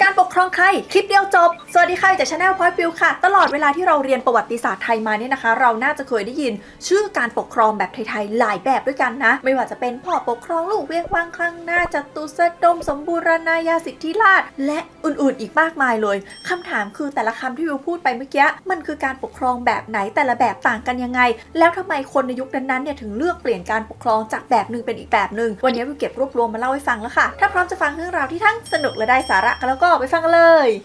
การปกครองไทยคลิปเดียวจบสวัสดีค่ะจาก Channel Point View ค่ะตลอดเวลาที่เราเรียนประวัติศาสตร์ไทยมาเนี่ยนะคะเราน่าจะเคยได้ยินชื่อการปกครองแบบไทยๆหลายแบบด้วยกันนะไม่ว่าจะเป็นพ่อปกครองลูกเวียงวังคลังหน้าจตุสดมสมบูรณาญาสิทธิราชและอื่นๆอีกมากมายเลยคำถามคือแต่ละคำที่วิวพูดไปเมื่อกี้มันคือการปกครองแบบไหนแต่ละแบบต่างกันยังไงแล้วทำไมคนในยุคนั้นๆเนี่ยถึงเลือกเปลี่ยนการปกครองจากแบบหนึ่งเป็นอีกแบบหนึ่งวันนี้วิวเก็บรวบรวมมาเล่าให้ฟังแล้วค่ะถ้าพร้อมจะฟังเรื่องราวที่ทั้งสนุกและได้สาระกันแล้วก็ไปฟังกันเลย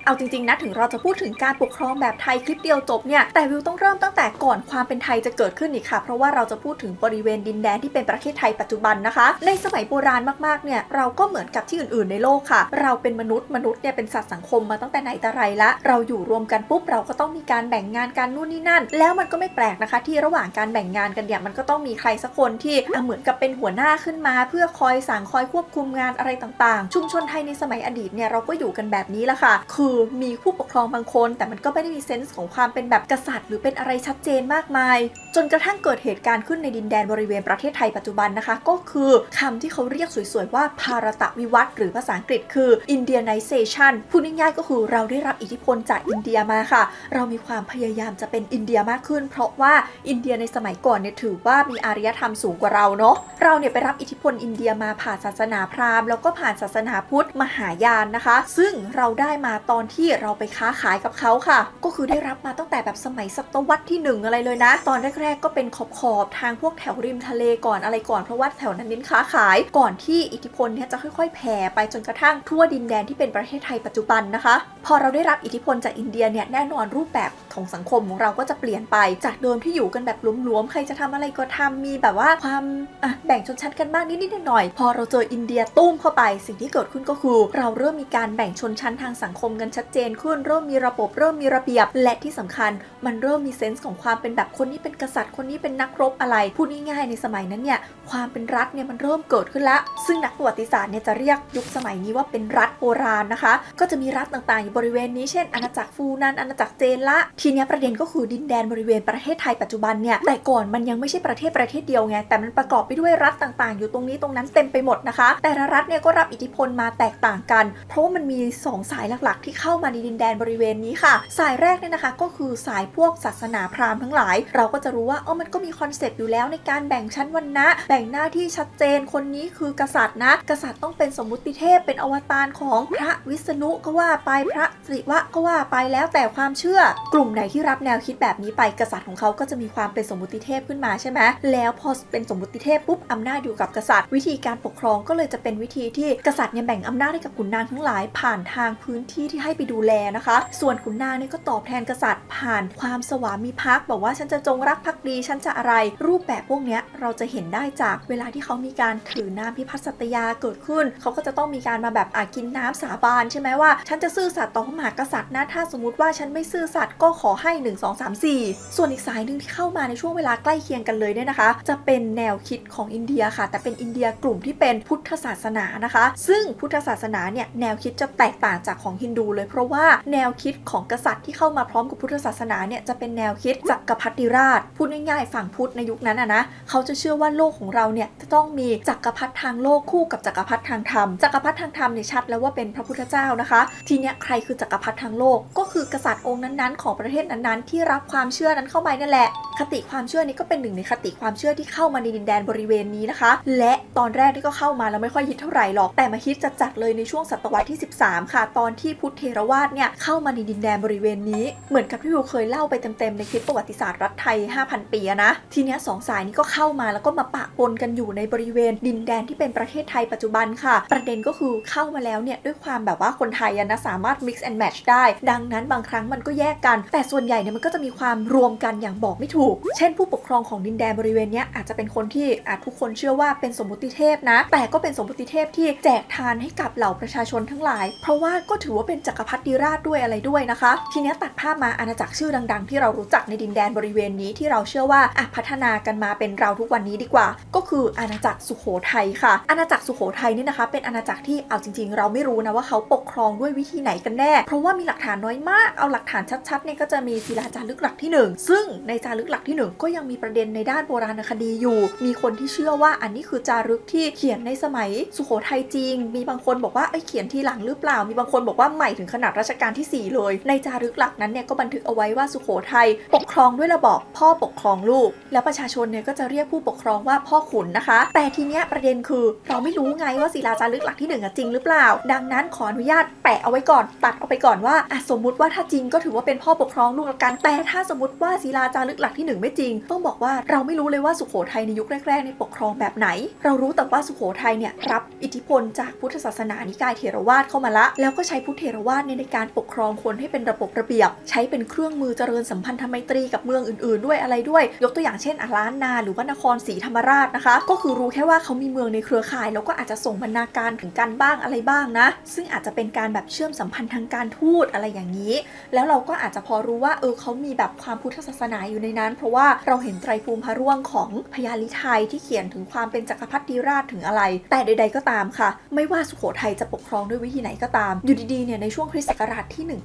เอาจริงๆนะถึงเราจะพูดถึงการปกครองแบบไทยคลิปเดียวจบเนี่ยแต่วิวต้องเริ่มตั้งแต่ก่อนความเป็นไทยจะเกิดขึ้นอีกค่ะเพราะว่าเราจะพูดถึงบริเวณดินแดนที่เป็นประเทศไทยปัจจุบันนะคะในสมัยโบราณมากๆเนี่ยเราก็เหมือนกับที่อื่นๆในโลกค่ะเราเป็นมนุษย์เนี่ยเป็นสัตว์สังคมมาตั้งแต่ไหนแต่ไรละเราอยู่รวมกันปุ๊บเราก็ต้องมีการแบ่งงานกันนู่นนี่นั่นแล้วมันก็ไม่แปลกนะคะที่ระหว่างการแบ่งงานกันเนี่ยมันก็ต้องมีใครสักคนที่เหมือนกับเป็นหัวหน้าขึ้นมาเพื่อคอยสั่งคอยควบคุมงานอะไรต่างๆชุมชนไทยในสมัยอดีตเนี่ยเราก็อยู่กันแบบนี้ละค่ะคือมีผู้ปกครองบางคนแต่มันก็ไม่ได้มีเซนส์ของความเป็นแบบกษัตริย์หรือเป็นอะไรชัดเจนมากมายจนกระทั่งเกิดเหตุการณ์ขึ้นในดินแดนบริเวณประเทศไทยปัจจุบันนะคะก็คือคำที่เขาเรียกสวยๆว่าภารตวิวัฒน์หรือภาษาอังกฤษคือ Indianization พูดง่ายๆก็คือเราได้รับอิทธิพลจากอินเดียมาค่ะเรามีความพยายามจะเป็นอินเดียมากขึ้นเพราะว่าอินเดียในสมัยก่อนเนี่ยถือว่ามีอารยธรรมสูงกว่าเราเนาะเราเนี่ยไปรับอิทธิพลอินเดียมาผ่านศาสนาพราหมณ์แล้วก็ผ่านศาสนาพุทธมหายานนะคะซึ่งเราได้มาตอนที่เราไปค้าขายกับเขาค่ะก็คือได้รับมาตั้งแต่แบบสมัยศตวรรษที่1อะไรเลยนะตอนแรกๆก็เป็นขอบทางพวกแถวริมทะเลก่อนอะไรก่อนเพราะว่าแถวนั้นเน้นค้าขายก่อนที่อิทธิพลเนี่ยจะค่อยๆแผ่ไปจนกระทั่งทั่วดินแดนที่เป็นประเทศไทยปัจจุบันนะคะพอเราได้รับอิทธิพลจากอินเดียเนี่ยแน่นอนรูปแบบของสังคมของเราก็จะเปลี่ยนไปจากเดิมที่อยู่กันแบบหลวมๆใครจะทำอะไรก็ทำมีแบบว่าความแบ่งชนชั้นกันบ้างนิดๆหน่อยๆพอเราเจออินเดียตุ้มเข้าไปสิ่งที่เกิดขึ้นก็คือเราเริ่มมีการแบ่งชนชั้นทางสังคมกันชัดเจนขึ้นเริ่มมีระบบเริ่มมีระเบียบและที่สำคัญมันเริ่มมีเซนส์ของความเป็นแบบคนนี้เป็นกษัตริย์คนนี้เป็นนักรบอะไรพูดง่ายๆในสมัยนั้นเนี่ยความเป็นรัฐเนี่ยมันเริ่มเกิดขึ้นแล้วซึ่งนักประวัติศาสตร์เนี่ยจะเรียกยุคสมัยนี้ว่าเป็นรัฐโบราณนะคะก็จะมีรัฐต่างๆอยู่บริเวณนี้เช่นอาณาจักรฟูนันอาณาจักรเจนละทีนี้ประเด็นก็คือดินแดนบริเวณประเทศไทยปัจจุบันเนี่ยแต่ก่อนมันยังไม่ใช่ประเทศเดียวไงแต่มันประกอบไปด้วยรัฐต่างๆอยู่ตรงนี้ตรงนั้นเต็มไปหมดนะคะแต่ละรัฐเนี่ยก็รับอิทธิพลมาแตกต่างกันเพราะว่ามันมี2สายหลักๆที่เข้ามาในดินแดนบริเวณนี้ค่ะสายแรกเนี่ยนะคะก็คือสายพวกศาสนาพราหมณ์ทั้งหลายเราก็จะรู้ว่ามันก็มีคอนเซ็ปต์อยู่แล้วในการแบ่งชั้นวรรณะแบ่งหน้าที่ชัดเจนคนนี้คือกษัตริย์นะกษัตริย์ต้องเป็นสมมุติเทพเป็นอวตารของพระวิษณุก็ว่าไปพระศิวะก็ว่าไปแล้วแต่ความเชื่อกลุ่มไหนที่รับแนวคิดแบบนี้ไปกษัตริย์ของเขาก็จะมีความเป็นสมมุติเทพขึ้นมาใช่ไหมแล้วพอเป็นสมมุติเทพปุ๊บอำนาจอยู่กับกษัตริย์วิธีการปกครองก็เลยจะเป็นวิธีที่กษัตริย์เนี่ยแบ่งอำนาจให้กับขุนนางทั้งหลายผ่านทางพื้นที่ที่ให้ไปดูแลนะคะส่วนขุนนางเนี่ยก็ตอบแทนกษัตริย์ผ่านความสวามิภักดิ์บอกว่าฉันจะจงรักภักดีฉันจะอะไรรูปแบบพวกนี้เราจะเห็นได้จากเวลาที่เขามีการถือน้ำพิพัฒน์สัตยาเกิดขึ้นเขาก็จะต้องมีการมาแบบกินน้ำสาบานใช่ไหมว่าฉันจะซื่อสัตย์ต่อพระมหากษัตริย์นะถ้าสมมติว่าฉันไม่ซื่อสัตย์ก็ขอให้1 2 3 4ส่วนอีกสายหนึ่งที่เข้ามาในช่วงเวลาใกล้เคียงกันเลยเนี่ยนะคะจะเป็นแนวคิดของอินเดียค่ะแต่เป็นอินเดียกลุ่มที่เป็นพุทธศาสนานะคะซึ่งพุทธศาสนาเนี่ยแนวคิดจะแตกต่างจากของฮินดูเลยเพราะว่าแนวคิดของกษัตริย์ที่เข้ามาพร้อมกับพุทธศาสนาเนี่ยจะเป็นแนวคิดจักรพรรดิราชพูดง่ายๆฝั่งพุทธในยุคนั้นนะเขาจะเชื่อว่าโลกของเราเนี่ยจะต้องมีจักรพรรดิทางโลกคู่กับจักรพรรดิทางธรรมจักรพรรดิทางธรรมเนี่ยชัดแล้วว่าเป็นพระพุทธเจ้านะคะทีเนี้ยใครคือจักรพรรดิทางโลกก็คือกษัตริย์องค์นั้นๆของประเทศนั้นๆที่รับความเชื่อนั้นเข้ามานั่นแหละคติความเชื่อนี้ก็เป็นหนึ่งในคติความเชื่อที่เข้ามาในดินแดนบริเวณนี้นะคะและตอนแรกที่ก็เข้ามาแล้วไม่ค่อยฮิตเท่าไหร่หรอกแต่มาฮิตจัดเลยในช่วงศตวรรษที่13ค่ะตอนที่พุทธเถรวาทเนี่ยเข้ามาในดินแดนบริเวณนี้เหมือนกับที่เราเคยเล่าไปเต็มๆในคลิปประวัติศาสตร์รัฐไทย 5,000 ปีนะทีเนี้ย2สายนี้ก็เข้ามาแล้วก็มาปะปนกันอยู่ในบริเวณดินแดนที่เป็นประเทศไทยปัจจุบันค่ะประเด็นก็คือเข้ามาแล้วเนี่ยด้วยความแบบว่าคนไทยนะสามารถ mix and match ได้ดังนั้นบางครั้งมันก็แยกกันแต่ส่วนใหญ่เนี่ยมันก็จะมีความรวมกันอย่างบอกไม่ถูกเช่นผู้ปกครองของดินแดนบริเวณนี้อาจจะเป็นคนที่ทุกคนเชื่อว่าเป็นสมมุติเทพนะแต่ก็เป็นสมมุติเทพที่แจกทานให้กับเหล่าประชาชนทั้งหลายเพราะว่าก็ถือว่าเป็นจักรพรรดิราชด้วยอะไรด้วยนะคะทีนี้ตัดภาพมาอาณาจักรชื่อดังๆที่เรารู้จักในดินแดนบริเวณนี้ที่เราเชื่อว่าพัฒนากันมาเป็นเราทุกวันนี้ดีกว่าก็คืออาณาจักรสุโขทัยค่ะอาณาจักรสุโขทัยนี่นะคะเป็นอาณาจักรที่เอาจริงๆเราไม่รู้นะว่าเขาปกครองด้วยวิธีไหนกันแน่เพราะว่ามีหลักฐานน้อยมากเอาหลักฐานชัดๆเนี่ยก็จะมีศิลาจารึกหลักที่1ซึ่งในจารึกห ลักที่1ก็ยังมีประเด็นในด้านโบราณคดีอยู่มีคนที่เชื่อว่าอันนี้คือจารึกที่เขียนในสมัยสุโขทัยจริงมีบางคนบอกว่าเขียนทีหลังหรือเปล่ามีบางคนบอกว่าใหม่ถึงขนาดรัชกาลที่4เลยในจารึกหลักนั้นเนี่ยก็บันทึกเอาไว้ว่าสุโขทัยปกครองด้วยระบอบพ่อปกครองลูกแล้วประชาชนเนี่ยก็จะเรียกผู้ปกครองว่าพ่อขุนนะคะแต่ทีเนี้ยประเด็นคือเราไม่รู้ไงว่าศิลาจารึกหลักที่1จริงหรือเปล่าดังนั้นขออนุญาตแปะเอาไว้ก่อนตัดเอาไปก่อนว่าสมมุติว่าถ้าจริงก็ถือว่าเป็นพ่อปกครองลูกละกันแต่ถ้าสมมติว่าศิลาจารึกหลักที่1ไม่จริงต้องบอกว่าเราไม่รู้เลยว่าสุโขทัยในยุคแรกๆในปกครองแบบไหนเรารู้แต่ว่าสุโขทัยเนี่ยรับอิทธิพลจากพุทธศาสนานิกายเถรวาทเข้ามาละแล้วก็ใช้พุทธเถรวาทในการปกครองคนให้เป็นระบบระเบียบใช้เป็นเครื่องมือเจริญสัมพันธไมตรีกับเมืองอื่นๆด้วยอะไรด้วยยกตัวอย่างเช่นล้านนาหรือว่านครศรีธรรมราชนะคะก็คือรู้แค่ว่าเขามีเมืองในเครือข่ายแล้วก็อาจจะส่งบรรณาการถึงกันบ้างอะไรบ้างนะซึ่งอาจจะเป็นการแบบเชื่อมสัมพันธ์ทางการทูตอะไรอย่างนี้แล้วเราก็อาจจะพอรู้ว่าเขามีแบบความพุทธศาสนาอยู่ในนั้นเพราะว่าเราเห็นไตรภูมิพระร่วงของพญาลิไทยที่เขียนถึงความเป็นจักรพรรดิราชถึงอะไรแต่ใดๆก็ตามค่ะไม่ว่าสุโขทัยจะปกครองด้วยวิธีไหนก็ตามอยู่ดีๆเนี่ยในช่วงคริสต์ศักราชที่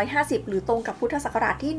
1350หรือตรงกับพุทธศักราชที่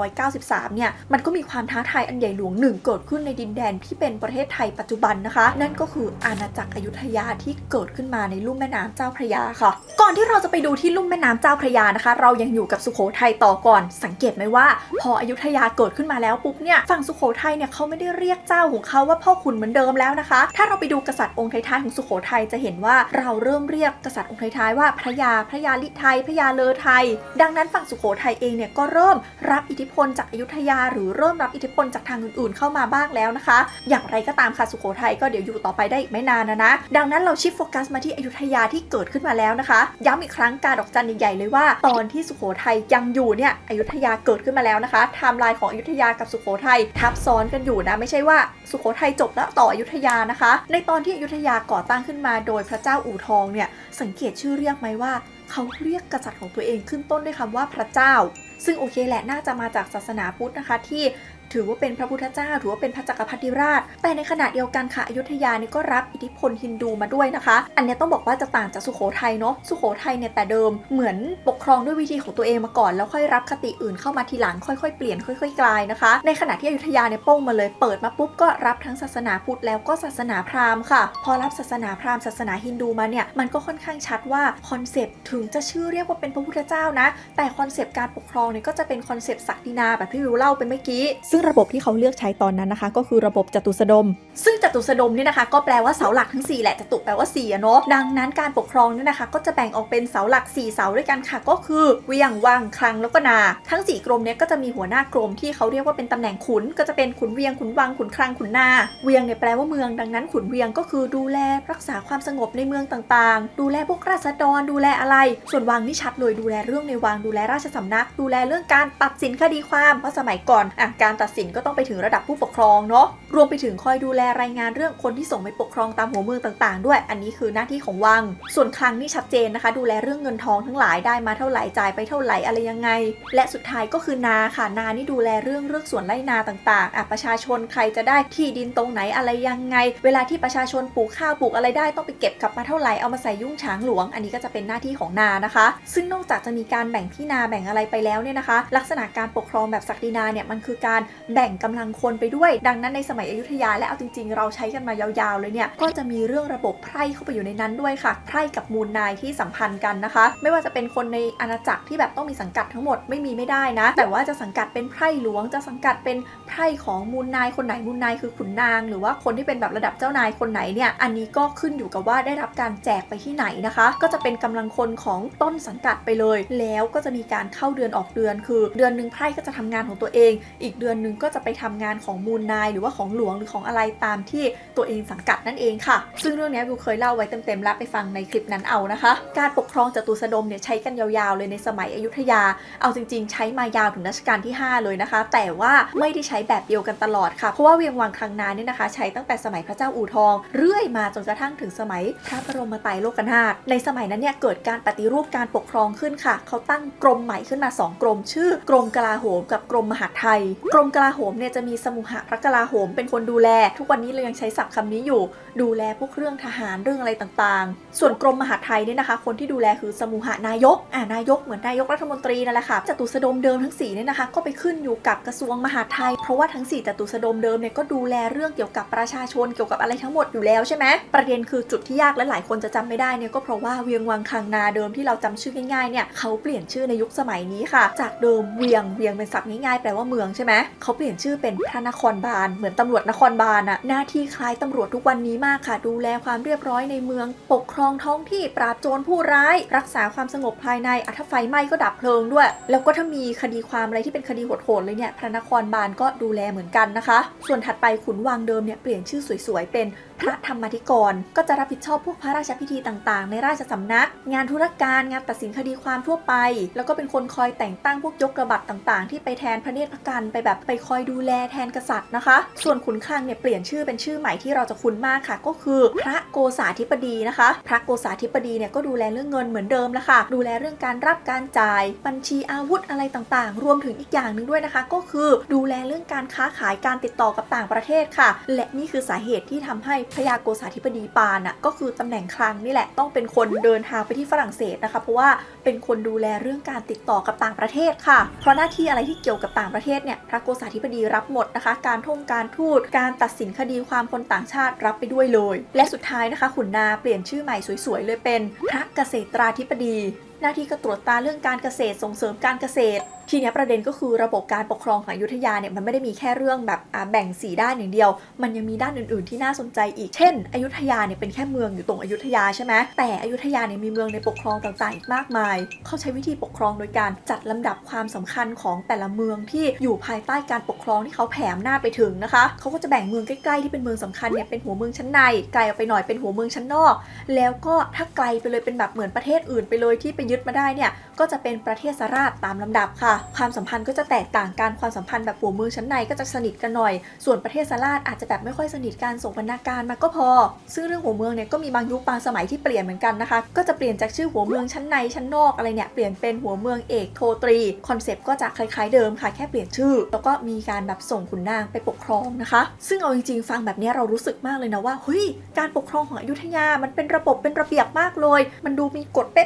1893เนี่ยมันก็มีความท้าทายอันใหญ่หลวงหนึ่งเกิดขึ้นในดินแดนที่เป็นประเทศไทยปัจจุบันนะคะนั่นก็คืออาณาจักรอยุธยาที่เกิดขึ้นมาในลุ่มแม่น้ำเจ้าพระยาค่ะก่อนที่เราจะไปดูที่ลุ่มแม่น้ำเจ้าพระยานะคะเรายังอยู่กับสุโขทัยต่อก่อนสังเกตไหมว่าพออยุธยาเกิดขึ้นมาแล้วปุ๊บเนี่ยฝั่งสุโขทัยเนี่ยเขาไม่ได้เรียกเจ้าของเขาว่าพ่อขุนเหมือนเดิมแล้วนะคะถ้าเราไปดูกษัตริย์องค์ท้ายๆของสุโขทัยจะเห็นว่าเราเริ่มเรียกกษัตริย์องค์ท้ายๆว่าพระยาลิไทยพระยาเลอไทยดังนั้นฝั่งสุโขทัยเองเนี่ยก็เริ่มรับอิทธิพลจากอยุธยาหรือเริ่มรับอิทธิพลจากทางอื่นๆเข้ามาบ้างแล้วนะคะอย่างไรก็ตามค่ะสุโขทัยก็เดี๋ยวอยู่ต่อไปได้อีกไม่นานนะดังนั้นเราชิฟโฟกัสมาที่อยุธยาที่เกิดขึ้นมาแล้วนะคะย้ำอีกครั้งการดอกจันใหญ่ๆเลยว่าตอนที่สุโขทัยยังอยู่เนี่ยอยุธยาเกิดขึ้นมาแล้วนะคะไทม์ไลน์ของอยุธยากับสุโขทัยทับซ้อนกันอยู่นะไม่ใช่ว่าสุโขทัยจบแล้วต่ออยุธยานะคะในตอนที่อยุธยาก่อตั้งขึ้นมาโดยพระเจ้าอู่ทองเนี่ยสังเกตชื่อเรียกไหมว่าเขาเรียกกษัตริย์ของตัวเองขึ้นต้นด้วยคำว่าพระเจ้าซึ่งโอเคแหละน่าจะมาจากศาสนาพุทธนะคะที่ถือว่าเป็นพระพุทธเจ้าถือว่าเป็นพระจักรพรรดิราชแต่ในขณะเดียวกันค่ะอยุธยานี่ก็รับอิทธิพลฮินดูมาด้วยนะคะอันนี้ต้องบอกว่าจะต่างจากสุโขทัยเนาะสุโขทัยเนี่ยแต่เดิมเหมือนปกครองด้วยวิธีของตัวเองมาก่อนแล้วค่อยรับคติอื่นเข้ามาทีหลังค่อยๆเปลี่ยนค่อยๆกลายนะคะในขณะที่อยุธยาเนี่ยโป้งมาเลยเปิดมาปุ๊บก็รับทั้งศาสนาพุทธแล้วก็ศาสนาพราหมณ์ค่ะพอรับศาสนาพราหมณ์ศาสนาฮินดูมาเนี่ยมันก็ค่อนข้างชัดว่าคอนเซปต์ถึงจะชื่อเรียกว่าเป็นพระพุทธเจ้านะแต่คอนเซปต์การปกครองเนี่ยก็จะเป็นคอนเซปต์ศักดินาแบบที่วิวเล่าไปเมื่อกี้ซึ่งระบบที่เขาเลือกใช้ตอนนั้นนะคะก็คือระบบจตุสดมซึ่งจตุสดมนี่นะคะก็แปลว่าเสาหลักทั้ง4แหละจตุแปลว่า4เนาะดังนั้นการปกครองนี่นะคะก็จะแบ่งออกเป็นเสาหลัก4เสาด้วยกันค่ะก็คือเวียงวังคลังแล้วก็นาทั้ง4กรมนี้ก็จะมีหัวหน้ากรมที่เขาเรียกว่าเป็นตำแหน่งขุนก็จะเป็นขุนเวียงขุนวังขุนคลังขุนนาเวียงเนี่ยแปลว่าเมืองดังนั้นขุนเวียงก็คือดูแลรักษาความสงบในเมืองต่างๆดูแลพวกราษฎรดูแลอะไรส่วนวังนี่ชัดเลยดูแลเรื่องในวังดูแลราชสำนักดูแลเรื่องการตัดสินคดีความเพราะสมัยก่อนการตัดสินก็ต้องไปถึงระดับผู้ปกครองเนาะรวมไปถึงคอยดูแลรายงานเรื่องคนที่ส่งไปปกครองตามหัวเมืองต่างๆด้วยอันนี้คือหน้าที่ของวังส่วนคลังนี่ชัดเจนนะคะดูแลเรื่องเงินทองทั้งหลายได้มาเท่าไหร่จ่ายไปเท่าไหร่อะไรยังไงและสุดท้ายก็คือนาค่ะนานี่ดูแลเรื่องสวนไร่นาต่างๆประชาชนใครจะได้ที่ดินตรงไหนอะไรยังไงเวลาที่ประชาชนปลูกข้าวปลูกอะไรได้ต้องไปเก็บกลับมาเท่าไหร่เอามาใส่ยุ่งฉางหลวงอันนี้ก็จะเป็นหน้าที่ของนานะคะซึ่งนอกจากจะมีการแบ่งที่นาแบ่งอะไรไปแล้วเนี่ยนะคะลักษณะการปกครองแบบศักดินาเนี่ยมันคือการแบ่งกำลังคนไปด้วยดังนั้นในสมัยอยุธยาและเอาจริงๆเราใช้กันมายาวๆเลยเนี่ยก็จะมีเรื่องระบบไพร่เข้าไปอยู่ในนั้นด้วยค่ะไพร่กับมูลนายที่สัมพันธ์กันนะคะไม่ว่าจะเป็นคนในอาณาจักรที่แบบต้องมีสังกัดทั้งหมดไม่ได้นะแต่ว่าจะสังกัดเป็นไพร่หลวงจะสังกัดเป็นไพร่ของมูลนายคนไหนมูลนายคือขุนนางหรือว่าคนที่เป็นแบบระดับเจ้านายคนไหนเนี่ยอันนี้ก็ขึ้นอยู่กับว่าได้รับการแจกไปที่ไหนนะคะก็จะเป็นกำลังคนของต้นสังกัดไปเลยแล้วก็จะมีการเข้าเดือนออกเดือนคือเดือนนึงไพร่ก็จะทำงานของตัวเองอีกเดือนนึงก็จะไปทำงานของมูลนายหรือว่าของหลวงหรือของอะไรตามที่ตัวเองสังกัดนั่นเองค่ะซึ่งเรื่องนี้วิวเคยเล่าไว้เต็มๆแล้วไปฟังในคลิปนั้นเอานะคะการปกครองจตุสดมเนี่ยใช้กันยาวๆเลยในสมัยอยุธยาเอาจริงๆใช้มายาวถึงรัชกาลที่5เลยนะคะแต่ว่าไม่ได้ใช้แบบเดียวกันตลอดค่ะเพราะว่าเวียงวังคลังนาเนี่ยนะคะใช้ตั้งแต่สมัยพระเจ้าอู่ทองเรื่อยมาจนกระทั่งถึงสมัยพระบรมไตรโลกนาถในสมัยนั้นเนี่ยเกิดการปฏิรูปการปกครองขึ้นค่ะเขาตั้งกรมใหม่ขึ้นมา2กรมชื่อกรมกลาโหมกับกรมมหาดไทยกรม กลาโหมเนี่ยจะมีสมุหพระกลาโหมเป็นคนดูแลทุกวันนี้เรายังใช้ศัพท์คำนี้อยู่ดูแลพวกเรื่องทหารเรื่องอะไรต่างๆส่วนกรมมหาดไทยเนี่ยนะคะคนที่ดูแลคือสมุหนายกนายกเหมือนนายกรัฐมนตรีนั่นแหละค่ะจตุสดมเดิมทั้ง4เนี่ยนะคะก็ไปขึ้นอยู่กับกระทรวงมหาดไทยเพราะว่าทั้ง4จตุสดมเดิมเนี่ยก็ดูแลเรื่องเกี่ยวกับประชาชนเกี่ยวกับอะไรทั้งหมดอยู่แล้วใช่ไหมประเด็นคือจุดที่ยากและหลายคนจะจำไม่ได้เนี่ยก็เพราะว่าเวียงวังคังนาเดิมที่เราจำชื่อง่ายๆเนี่ยเขาเปลี่ยนชื่อในยุคสมัยนี้ค่ะจากเดิมเวียงเป็นศัพท์ง่ายๆแปลว่าเมืองใช่ไหมเขาเปลี่ยนชื่อเป็นพระนครบาลเหมือนตำรวจนครบาลหน้าที่คล้ายตำรวจทุกวันนี้มากค่ะดูแลความเรียบร้อยในเมืองปกครองท้องที่ปราบโจรผู้ร้ายรักษาความสงบภายในถ้าไฟไหม้ก็ดับเพลิงด้วยแล้วก็ถ้ามีคดีความอะไรที่เป็นคดีโหดๆเลยเนี่ยพระนครบาลก็ดูแลเหมือนกันนะคะส่วนถัดไปขุนวังเดิมเนี่ยเปลี่ยนชื่อสวยๆเป็นพระธรรมธิกรก็จะรับผิดชอบพวกพระราชพิธีต่างๆในราชสำนักงานธุรการงานตัดสินคดีความทั่วไปแล้วก็เป็นคนคอยแต่งตั้งพวกยกระบัดต่างๆที่ไปแทนพระเนตรพระกันไปคอยดูแลแทนกษัตริย์นะคะส่วนขุนคลังเนี่ยเปลี่ยนชื่อเป็นชื่อใหม่ที่เราจะคุ้นมากค่ะก็คือพระโกษาธิบดีนะคะพระโกษาธิบดีเนี่ยก็ดูแลเรื่องเงินเหมือนเดิมแล้วค่ะดูแลเรื่องการรับการจ่ายบัญชีอาวุธอะไรต่างๆรวมถึงอีกอย่างหนึ่งด้วยนะคะก็คือดูแลเรื่องการค้าขายการติดต่อกับต่างประเทศค่ะและนี่คือสาเหตุที่ทำให้พระยาโกษาธิบดีปานก็คือตำแหน่งคลังนี่แหละต้องเป็นคนเดินทางไปที่ฝรั่งเศสนะคะเพราะว่าเป็นคนดูแลเรื่องการติดต่อกับต่างประเทศค่ะเพราะหน้าที่อะไรที่เกี่ยวกับต่างประเทศเนี่ยพระโกษาธิบดีรับหมดนะคะการทูตการตัดสินคดีความคนต่างชาติรับไปด้วยเลยและสุดท้ายนะคะขุนนาเปลี่ยนชื่อใหม่สวยๆเลยเป็นพระเกษตราธิบดีหน้าที่ก็ตรวจตาเรื่องการเกษตรส่งเสริมการเกษตรทีนี้ประเด็นก็คือระบบการปกครองของอยุธยาเนี่ยมันไม่ได้มีแค่เรื่องแบบแบ่ง4ด้านอย่างเดียวมันยังมีด้านอื่นๆที่น่าสนใจอีกเช่นอยุธยาเนี่ยเป็นแค่เมืองอยู่ตรงอยุธยาใช่ไหมแต่อยุธยาเนี่ยมีเมืองในปกครองต่างๆอีกมากมายเขาใช้วิธีปกครองโดยการจัดลำดับความสำคัญของแต่ละเมืองที่อยู่ภายใต้การปกครองที่เขาแผ่อำนาจไปถึงนะคะเขาก็จะแบ่งเมืองใกล้ๆที่เป็นเมืองสำคัญเนี่ยเป็นหัวเมืองชั้นในไกลออกไปหน่อยเป็นหัวเมืองชั้นนอกแล้วก็ถ้าไกลไปเลยเป็นแบบเหมือนประเทศอื่นไปเลยที่ไปยึดมาได้เนี่ยก็จะเป็นประเทศสราชตามลำดับค่ะความสัมพันธ์ก็จะแตกต่างกันความสัมพันธ์แบบหัวเมืองชั้นในก็จะสนิทกันหน่อยส่วนประเทศสราชอาจจะแบบไม่ค่อยสนิทกันส่งบรรณาการมาก็พอซึ่งเรื่องหัวเมืองเนี่ยก็มีบางยุคบางสมัยที่เปลี่ยนเหมือนกันนะคะก็จะเปลี่ยนจากชื่อหัวเมืองชั้นในชั้นนอกอะไรเนี่ยเปลี่ยนเป็นหัวเมืองเอกโทตรีคอนเซปต์ก็จะคล้ายๆเดิมค่ะแค่เปลี่ยนชื่อแล้วก็มีการแบบส่งขุนนางไปปกครองนะคะซึ่งเอาจริงๆฟังแบบนี้เรารู้สึกมากเลยนะว่าเฮ้ยการปกครองของอยุธยามันเป็นระบบเป็นระเบียบมากเลยมันดูมีกฎเป๊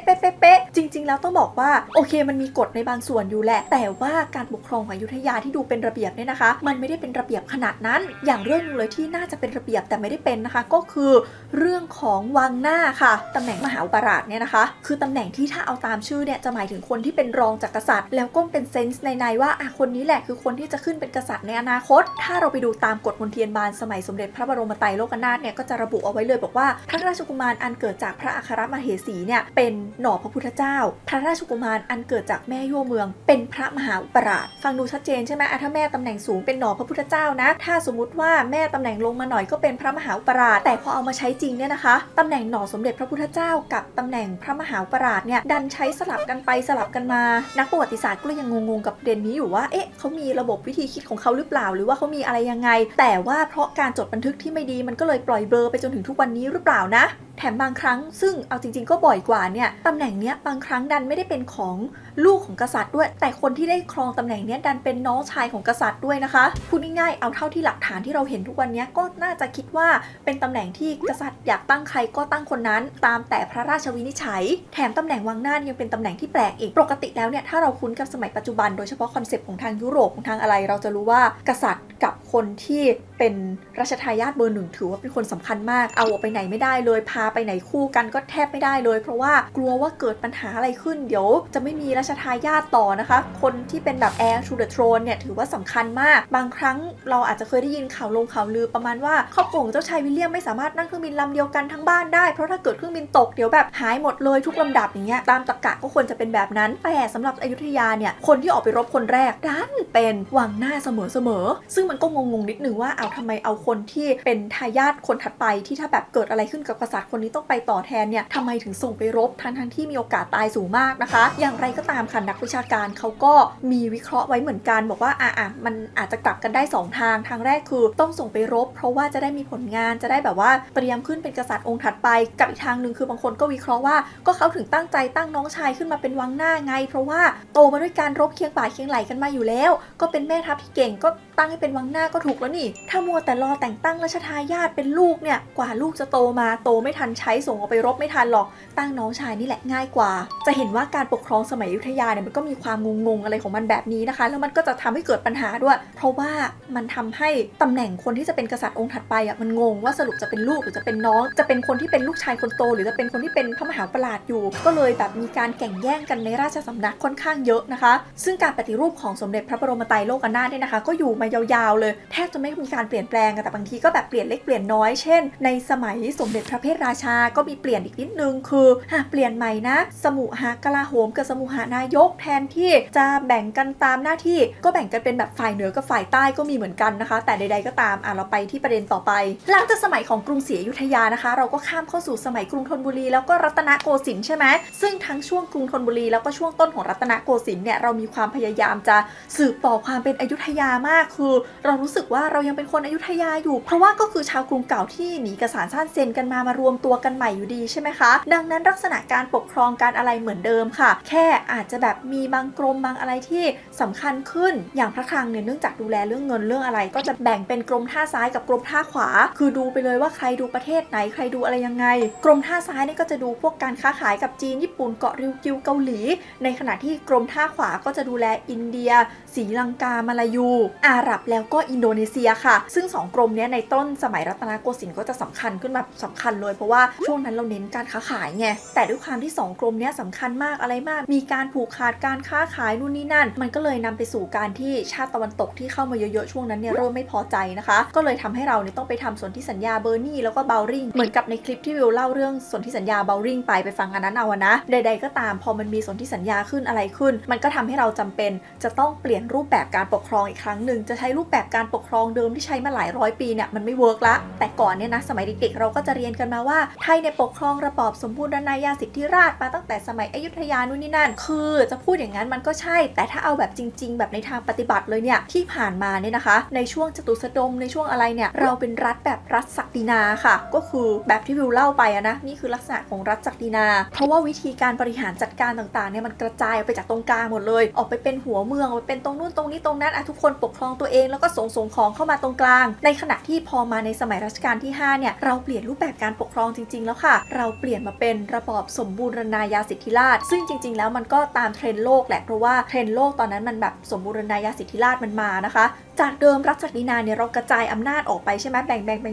ะๆๆๆจริงๆแล้วต้องบอกว่าโอเคมันมีกฎในบางส่วนอยู่แหละแต่ว่าการปกครองของอยุธยาที่ดูเป็นระเบียบเนี่ยนะคะมันไม่ได้เป็นระเบียบขนาดนั้นอย่างเรื่องนึงเลยที่น่าจะเป็นระเบียบแต่ไม่ได้เป็นนะคะก็คือเรื่องของวังหน้าค่ะตำแหน่งมหาอุปราชเนี่ยนะคะคือตำแหน่งที่ถ้าเอาตามชื่อเนี่ยจะหมายถึงคนที่เป็นรองจากกษัตริย์แล้วก็เป็นเซนส์ในว่าคนนี้แหละคือคนที่จะขึ้นเป็นกษัตริย์ในอนาคตถ้าเราไปดูตามกฎมนเทียนบานสมัยสมเด็จพระบรมไตรโลกนาถเนี่ยก็จะระบุเอาไว้เลยบอกว่าพระราชกุมารอันเกิดจากพระอัครมเหสีเนี่ยเป็นหน่อพระพุทธเจ้าพระราชกุมารอันเกิดจากแม่ยั่วเมืองเป็นพระมหาอุปราชฟังดูชัดเจนใช่ไหมถ้าแม่ตำแหน่งสูงเป็นหน่อพระพุทธเจ้านะถ้าสมมุติว่าแม่ตำแหน่งลงมาหน่อยก็เป็นพระมหาอุปราชแต่พอเอามาใช้จริงเนี่ยนะคะตำแหน่งหน่อสมเด็จพระพุทธเจ้ากับตำแหน่งพระมหาอุปราชเนี่ยดันใช้สลับกันไปสลับกันมานักประวัติศาสตร์ก็ยังงงๆกับประเด็นนี้อยู่ว่าเขามีระบบวิธีคิดของเขาหรือเปล่าหรือว่าเขามีอะไรยังไงแต่ว่าเพราะการจดบันทึกที่ไม่ดีมันก็เลยปล่อยเบลอไปจนถึงทุกวันนี้หรือเปล่านะแถมบางครั้งซึ่งเอาจริงๆก็บ่อยกว่าเนี่ยตำแหน่งเนี้ยบางครั้งดันไม่ได้เป็นของลูกของกษัตริย์ด้วยแต่คนที่ได้ครองตำแหน่งเนี้ยดันเป็นน้องชายของกษัตริย์ด้วยนะคะพูดง่ายๆเอาเท่าที่หลักฐานที่เราเห็นทุกวันนี้ก็น่าจะคิดว่าเป็นตำแหน่งที่กษัตริย์อยากตั้งใครก็ตั้งคนนั้นตามแต่พระราชวินิจฉัยแถมตำแหน่งวังหน้ายังเป็นตำแหน่งที่แปลกอีกปกติแล้วเนี่ยถ้าเราคุ้นกับสมัยปัจจุบันโดยเฉพาะคอนเซปต์ของทางยุโรปของทางอะไรเราจะรู้ว่ากษัตริย์กับคนที่เป็นรัชทายาทเบอร์หนึ่งถือว่าเป็นคนสำคัญมากเอาออกไปไหนไม่ได้เลยพาไปไหนคู่กันก็แทบไม่ได้เลยเพราะว่ากลัวว่าเกิดปัญหาอะไรขึ้นเดี๋ยวจะไม่มีรัชทายาทต่อนะคะคนที่เป็นแบบ heir to the throne เนี่ยถือว่าสำคัญมากบางครั้งเราอาจจะเคยได้ยินข่าวลือประมาณว่าครอบครัวของเจ้าชายวิลเลียมไม่สามารถนั่งเครื่องบินลำเดียวกันทั้งบ้านได้เพราะถ้าเกิดเครื่องบินตกเดี๋ยวแบบหายหมดเลยทุกลำดับอย่างเงี้ยตามตรรกะก็ควรจะเป็นแบบนั้นแต่สำหรับอยุธยาเนี่ยคนที่ออกไปรบคนแรกดันเป็นวังหน้าเสมอซึ่ง งมันก็งงๆนิดนึงว่าเอาทำไมเอาคนที่เป็นทายาทคนถัดไปที่ถ้าแบบเกิดอะไรขึ้นกับกษัตริย์คนนี้ต้องไปต่อแทนเนี่ยทำไมถึงส่งไปรบทั้งที่มีโอกาสตายสูงมากนะคะอย่างไรก็ตามค่ะนักวิชาการเขาก็มีวิเคราะห์ไว้เหมือนกันบอกว่ามันอาจจะกลับกันได้2ทางแรกคือต้องส่งไปรบเพราะว่าจะได้มีผลงานจะได้แบบว่าเตรียมขึ้นเป็นกษัตริย์องค์ถัดไปกับอีกทางนึงคือบางคนก็วิเคราะห์ว่าก็เขาถึงตั้งใจตั้งน้องชายขึ้นมาเป็นวังหน้าไงเพราะว่าโตมาด้วยการรบเคียงบ่าเคียงไหลกันมาอยู่แล้วก็เป็นแม่ทัพที่เก่งก็ตั้งให้เป็นวังหน้าก็ถูกแล้วนี่ถ้ามัวแต่รอแต่งตั้งราชทายาทเป็นลูกเนี่ยกว่าลูกจะโตมาโตไม่ทันใช้ส่งออกไปรบไม่ทันหรอกตั้งน้องชายนี่แหละง่ายกว่าจะเห็นว่าการปกครองสมัยอยุธยาเนี่ยมันก็มีความงงอะไรของมันแบบนี้นะคะแล้วมันก็จะทำให้เกิดปัญหาด้วยเพราะว่ามันทำให้ตำแหน่งคนที่จะเป็นกษัตริย์องค์ถัดไปมันงงว่าสรุปจะเป็นลูกหรือจะเป็นน้องจะเป็นคนที่เป็นลูกชายคนโตหรือจะเป็นคนที่เป็นพระมหาประหลาดอยู่ก็เลยแบบมีการแข่งแย่งกันในราชสำนักค่อนข้างเยอะนะคะซึ่งการปฏิรูปของสมเด็จพระบรมไตรโลกนาถเนี่ยนะคะก็อยู่มายาวๆเลยแทบจะไม่มีการเปลี่ยนแปลงแต่บางทีก็แบบเปลี่ยนเล็กเปลี่ยนน้อยเช่นในสมัยสมเด็จพระเพทราชาก็มีเปลี่ยนอีกนิดนึงคือเปลี่ยนใหม่นะสมุหกลาโหมกับสมุหานายกแทนที่จะแบ่งกันตามหน้าที่ก็แบ่งกันเป็นแบบฝ่ายเหนือกับฝ่ายใต้ก็มีเหมือนกันนะคะแต่ใดๆก็ตามเราไปที่ประเด็นต่อไปหลังจากสมัยของกรุงศรีอยุธยานะคะเราก็ข้ามเข้าสู่สมัยกรุงธนบุรีแล้วก็รัตนโกสินทร์ใช่ไหมซึ่งทั้งช่วงกรุงธนบุรีแล้วก็ช่วงต้นของรัตนโกสินทร์เนี่ยเรามีความพยายามจะสืบต่อความเป็นอยุธยามากคือเรารู้สึกว่าเรายังเป็นคนอยุธยาอยู่เพราะว่าก็คือชาวกรุงเก่าที่หนีกษัตริย์ซ่านเซนกันมารวมตัวกันใหม่อยู่ดีใช่ไหมคะดังนั้นลักษณะการปกครองการอะไรเหมือนเดิมค่ะแค่อาจจะแบบมีบางกรมบางอะไรที่สำคัญขึ้นอย่างพระคลังเนี่ยเนื่องจากดูแลเรื่องเงินเรื่องอะไรก็จะแบ่งเป็นกรมท่าซ้ายกับกรมท่าขวาคือดูไปเลยว่าใครดูประเทศไหนใครดูอะไรยังไงกรมท่าซ้ายเนี่ยก็จะดูพวกการค้าขายกับจีนญี่ปุ่นเกาะริวกิวเกาหลีในขณะที่กรมท่าขวาก็จะดูแลอินเดียศรีลังกามาลายูอาหรับแล้วก็อินโดนีเซียค่ะซึ่ง2กรมนี้ในต้นสมัยรัตนโกสินทร์ก็จะสำคัญขึ้นมาสำคัญเลยเพราะว่าช่วงนั้นเราเน้นการค้าขายไงแต่ด้วยความที่2กรมนี้สำคัญมากอะไรมากมีการผูกขาดการค้าขายนู่นนี่นั่นมันก็เลยนำไปสู่การที่ชาติตะวันตกที่เข้ามาเยอะๆช่วงนั้นเนี่ยเริ่มไม่พอใจนะคะก็เลยทำให้เราเนี่ยต้องไปทำสนธิสัญญาเบอร์นีแล้วก็เบลริงเหมือนกับในคลิปที่วิวเล่าเรื่องสนธิสัญญาเบลริงไปฟังอันนั้นเอานะใดๆก็ตามพอมันมีสนธิสัญญาขึ้นอะไรขึ้นมันก็ทำให้เราจำเป็นจะต้องเปลี่ยนรูปแบบการปกครองอีกครั้งหนึ่งจะใช้รูปแบบการปกครองเดิมที่ใช้มาหลายร้อยปีเนี่ยมันไม่เวิร์กละแต่ก่อนเนี่ยนะสมัยเด็กๆเราก็จะเรียนกันมาว่าไทยเนี่ยปกครองระบอบสมบูรณาญาสิทธิราชย์มาตั้งแต่สมัยอยุธยานู่นนี่นั่นคือจะพูดอย่างนั้นมันก็ใช่แต่ถ้าเอาแบบจริงๆแบบในทางปฏิบัติเลยเนี่ยที่ผ่านมาเนี่ยนะคะในช่วงจตุสดมในช่วงอะไรเนี่ยเราเป็นรัฐแบบรัฐศักดินาค่ะก็คือแบบที่วิวเล่าไปนะนี่คือลักษณะของรัฐศักดินาเพราะว่าวิธีการบริหารจัดการต่างๆเนี่ยมันกระจายออกไปจากตรงกลางหมดเลยออกไปเป็นหัวเมืองออกไปเป็นตรงนู้นตรงนี้ตรงนั้นทุกคนปกครองตัวเองแล้วก็ส่งของเข้ามาตรงกลางในขณะที่พอมาในสมัยรัชกาลที่5เนี่ยเราเปลี่ยนรูปแบบการปกครองจริงๆแล้วค่ะเราเปลี่ยนมาเป็นระบอบสมบูรณาญาสิทธิราชย์ซึ่งจริงๆแล้วมันก็ตามเทรนด์โลกแหละเพราะว่าเทรนด์โลกตอนนั้นมันแบบสมบูรณาญาสิทธิราชย์มันมานะคะจากเดิมรัฐศักดินาเนี่ยเรากระจายอำนาจออกไปใช่ไหมแ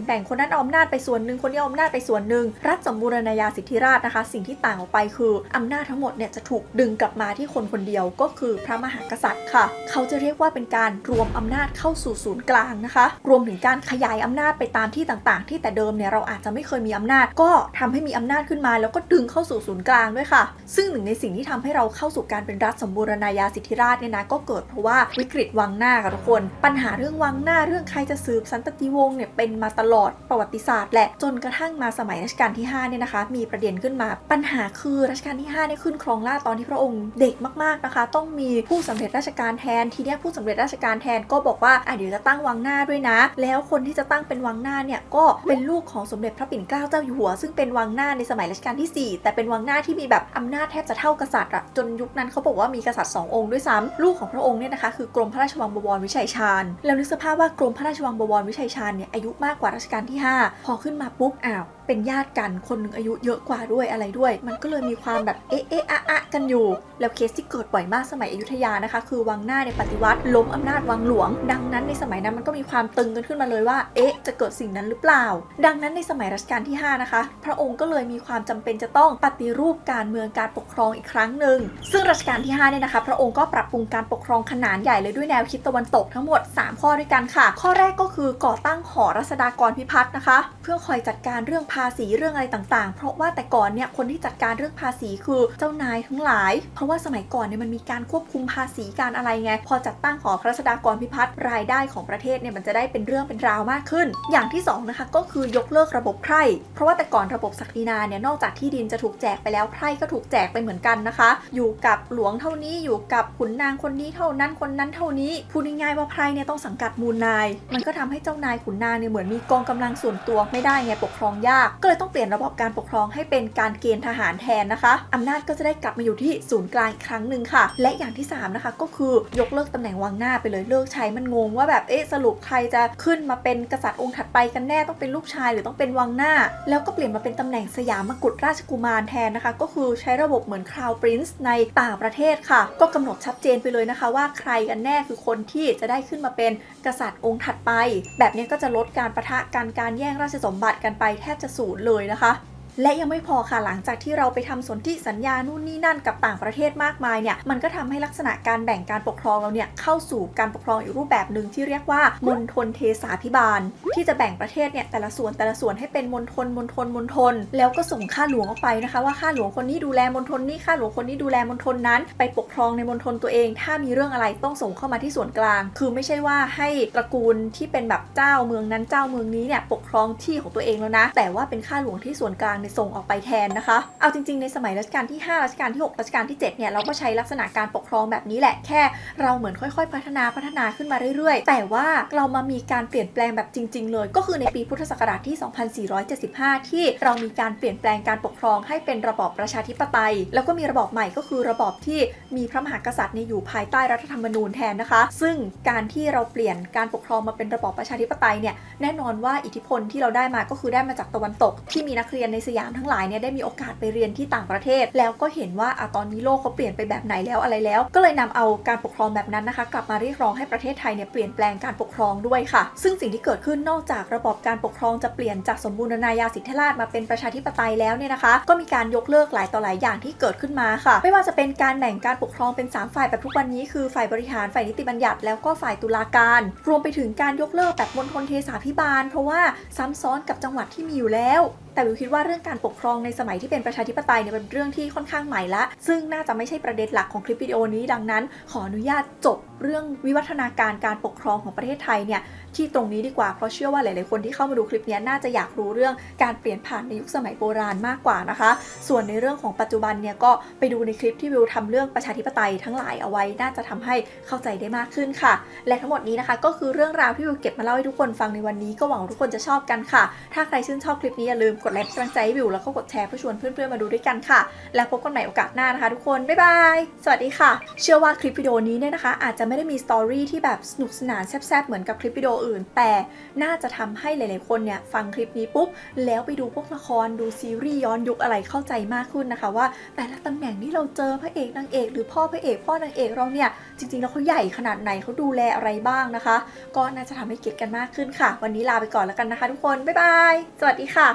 บ่งคนนั้นเอาอำนาจไปส่วนหนึ่งคนนี้เอาอำนาจไปส่วนหนึ่งรัฐสมบูรณาญาสิทธิราชย์นะคะสิ่งที่ต่างออกไปคืออำนาจทั้งหมดเนี่ยจะถูกดึงกลับมาที่คนคนเดียวก็คือพระมหากษัตริย์ค่ะเขาจะเรียกว่าเป็นการรวมอำนาจเข้าสู่ศูนย์กลางนะคะรวมถึงการขยายอำนาจไปตามที่ต่างๆที่แต่เดิมเนี่ยเราอาจจะไม่เคยมีอำนาจก็ทำให้มีอำนาจขึ้นมาแล้วก็ดึงเข้าสู่ศูนย์กลางด้วยค่ะซึ่งหนึ่งในสิ่งที่ทำให้เราเข้าสู่การเป็นรัฐสมบูรณาญาสิทธิราชย์เนี่ยนะก็เกิดเพราะว่าวิกฤตวังหน้าค่ะทุกคนปัญหาเรื่องวังหน้าเรื่องใครจะสืบสันตติวงศ์เนี่ยเป็นมาตลอดประวัติศาสตร์แหละจนกระทั่งมาสมัยรัชกาลที่5เนี่ยนะคะมีประเด็นขึ้นมาปัญหาคือรัชกาลที่5เนี่ยขึ้นครองราชย์ตอนที่พระองค์เด็กมากๆนะคะต้องมีผู้สำเร็จราชการแทนทีเนี้ยผู้สำเร็จราชการแทนก็บอกว่าเดี๋ยวจะตั้งวังหน้าด้วยนะแล้วคนที่จะตั้งเป็นวังหน้าเนี่ยก็เป็นลูกของสมเด็จพระปิ่นเกล้าเจ้าอยู่หัวซึ่งเป็นวังหน้าในสมัยรัชกาลที่4แต่เป็นวังหน้าที่มีแบบอำนาจแทบจะเท่ากษัตริย์จนยุคนั้นเขาบอกว่ามีกษัตริย์2 องค์ด้วยซ้ำลูกของพระองค์เนี่ยนะคะคือกรมพระราชวังบวรวิชัยชาญแล้วนึกสภาพว่ากรมพระราชวังบวรวิชัยชาญเนี่ยอายุมากกว่ารัชกาลที่5พอขึ้นมาปุ๊บเป็นญาติกันคนหนึ่งอายุเยอะกว่าด้วยอะไรด้วยมันก็เลยมีความแบบกันอยู่แล้วเคสที่เกิดบ่อยมากสมัยอยุธยานะคะคือวังหน้าในปฏิวัติล้มอำนาจวังหลวงดังนั้นในสมัยนั้นมันก็มีความตึงกันขึ้นมาเลยว่าจะเกิดสิ่งนั้นหรือเปล่าดังนั้นในสมัยรัชกาลที่5นะคะพระองค์ก็เลยมีความจำเป็นจะต้องปฏิรูปการเมืองการปกครองอีกครั้งหนึ่งซึ่งรัชกาลที่5เนี่ยนะคะพระองค์ก็ปรับปรุงการปกครองขนาดใหญ่เลยด้วยแนวคิดตะวันตกทั้งหมด3 ข้อด้วยกันค่ะข้อแรกก็คือก่อตั้งหอรัษฎากรพิพัฒน์นะคะเพื่อคอยจัดการเรื่อง ภาษีเรื่องอะไรต่างๆเพราะว่าแต่ก่อนเนี่ยคนที่จัดการเรื่องภาษีคือเจ้านายทั้งหลายเพราะว่าสมัยก่อนเนี่ยมันมีการควบคุมภาษีการอะไรไงพอจัดตั้งหอรัษฎากรพิพัฒน์รายได้ของประเทศเนี่ยมันจะได้เป็นเรื่องเป็นราวมากขึ้นอย่างที่2นะคะก็คือยกเลิกระบบไพร่เพราะว่าแต่ก่อนระบบศักดินาเนี่ยนอกจากที่ดินจะถูกแจกไปแล้วไพร่ก็ถูกแจกไปเหมือนกันนะคะอยู่กับหลวงเท่านี้อยู่กับขุนนางคนนี้เท่านั้นคนนั้นเท่านี้พูดง่ายๆว่าไพร่เนี่ยต้องสังกัดมูลนายมันก็ทำให้เจ้านายขุนนางเนี่ยเหมือนมีกองกำลังส่วนตัวไม่ได้ไงปกครองยากก็เลยต้องเปลี่ยนระบบการปกครองให้เป็นการเกณฑ์ทหารแทนนะคะอำนาจก็จะได้กลับมาอยู่ที่ศูนย์กลางอีกครั้งหนึ่งค่ะและอย่างที่3นะคะก็คือยกเลิกตำแหน่งวังหน้าไปเลยเลิกใช้มันงงว่าแบบสรุปใครจะขึ้นมาเป็นกษัตริย์องค์ถัดไปกันแน่ต้องเป็นลูกชายหรือต้องเป็นวังหน้าแล้วก็เปลี่ยนมาเป็นตำแหน่งสยามกุฎราชกุมารแทนนะคะก็คือใช้ระบบเหมือนคราวปรินซ์ในต่างประเทศค่ะก็กำหนดชัดเจนไปเลยนะคะว่าใครกันแน่คือคนที่จะได้ขึ้นมาเป็นกษัตริย์องค์ถัดไปแบบนี้ก็จะลดการปะทะกันการแย่งราชสมบัติกันไปแทบจะศูนย์เลยนะคะและยังไม่พอค่ะหลังจากที่เราไปทำสนธิสัญญานู่นนี่นั่นกับต่างประเทศมากมายเนี่ยมันก็ทำให้ลักษณะการแบ่งการปกครองเราเนี่ยเข้าสู่การปกครองอีกรูปแบบหนึ่งที่เรียกว่ามณฑลเทศาภิบาลที่จะแบ่งประเทศเนี่ยแต่ละส่วนให้เป็นมณฑลแล้วก็ส่งข้าหลวงออกไปนะคะว่าข้าหลวงคนนี้ดูแลมณฑลนี้ข้าหลวงคนนี้ดูแลมณฑลนั้นไปปกครองในมณฑลตัวเองถ้ามีเรื่องอะไรต้องส่งเข้ามาที่ส่วนกลางคือไม่ใช่ว่าให้ตระกูลที่เป็นแบบเจ้าเมืองนั้นเจ้าเมืองนี้เนี่ยปกครองที่ของตัวเองแล้วนะแต่ว่าเป็นข้าหลวงที่ส่วนกลางเนี่ยส่งออกไปแทนนะคะเอาจริงๆในสมัยรัชกาลที่5รัชกาลที่6รัชกาลที่7เนี่ยเราก็ใช้ลักษณะการปกครองแบบนี้แหละแค่เราเหมือนค่อยๆพัฒนาขึ้นมาเรื่อยๆแต่ว่าเรามามีการเปลี่ยนแปลงแบบจริงๆเลยก็คือในปีพุทธศักราชที่2475ที่เรามีการเปลี่ยนแปลงการปกครองให้เป็นระบอบประชาธิปไตยแล้วก็มีระบอบใหม่ก็คือระบอบที่มีพระมหากษัตริย์อยู่ภายใต้รัฐธรรมนูญแทนนะคะซึ่งการที่เราเปลี่ยนการปกครองมาเป็นระบอบประชาธิปไตยเนี่ยแน่นอนว่าอิทธิพลที่เราได้มาก็คือได้มาจากตะวันตกที่มีนักเรียนในสยามทั้งหลายเนี่ยได้มีโอกาสไปเรียนที่ต่างประเทศแล้วก็เห็นว่าตอนนี้โลกเขาเปลี่ยนไปแบบไหนแล้วอะไรแล้วก็เลยนำเอาการปกครองแบบนั้นนะคะกลับมาเรียกร้องให้ประเทศไทยเนี่ยเปลี่ยนแปลงการปกครองด้วยค่ะซึ่งสิ่งที่เกิดขึ้นนอกจากระบอบการปกครองจะเปลี่ยนจากสมบูรณาญาสิทธิราชย์มาเป็นประชาธิปไตยแล้วเนี่ยนะคะก็มีการยกเลิกหลายต่อหลายอย่างที่เกิดขึ้นมาค่ะไม่ว่าจะเป็นการแบ่งการปกครองเป็น3ฝ่ายแบบทุกวันนี้คือฝ่ายบริหารฝ่ายนิติบัญญัติแล้วก็ฝ่ายตุลาการรวมไปถึงการยกเลิกแบบมณฑลเทศาภิบาลเพราะว่าซ้ำซ้อนกับจังหวัดที่มีอยู่แล้วแต่วิวคิดว่าเรื่องการปกครองในสมัยที่เป็นประชาธิปไตยเนี่ยเป็นเรื่องที่ค่อนข้างใหม่ละซึ่งน่าจะไม่ใช่ประเด็นหลักของคลิปวิดีโอนี้ดังนั้นขออนุญาตจบเรื่องวิวัฒนาการการปกครองของประเทศไทยเนี่ยที่ตรงนี้ดีกว่าเพราะเชื่อว่าหลายๆคนที่เข้ามาดูคลิปนี้น่าจะอยากรู้เรื่องการเปลี่ยนผ่านในยุคสมัยโบราณมากกว่านะคะส่วนในเรื่องของปัจจุบันเนี่ยก็ไปดูในคลิปที่วิวทำเรื่องประชาธิปไตยทั้งหลายเอาไว้น่าจะทำให้เข้าใจได้มากขึ้นค่ะและทั้งหมดนี้นะคะก็คือเรื่องราวที่วิวเก็บมาเล่าให้ทุกคนฟังในวันนี้ก็หวังว่าทุกคนจะชอบกันค่ะถ้าใครชื่นชอบคลิปนี้อย่าลืมกดไลค์กำลังใจให้วิวแล้วก็กดแชร์เพื่อชวนเพื่อนๆมาดูด้วยกันค่ะแล้วพบกันใหม่โอกาสหน้านะคะทุกคนบ๊ายบายสวัสดีค่ะเชื่อว่าคลิปวิดีโอนี้เนี่ยนะคะอาจจะไม่ได้มีสตอรี่ที่แบบสนุกสนานแซ่บๆเหมือนกับคลิปวิดีโออื่นแต่น่าจะทำให้หลายๆคนเนี่ยฟังคลิปนี้ปุ๊บแล้วไปดูพวกละครดูซีรีส์ย้อนยุคอะไรเข้าใจมากขึ้นนะคะว่าแต่ละตำแหน่งที่เราเจอพระเอกนางเอกหรือพ่อพระเอกพ่อนางเอกเราเนี่ยจริงๆแล้วเขาใหญ่ขนาดไหนเขาดูแลอะไรบ้างนะคะก็น่าจะทำให้เก็ตกันมากขึ้นค่ะวันนี้ลาไปก่อนแล้วกันนะคะทุกคนบ๊ายบายสวัสดีค่ะ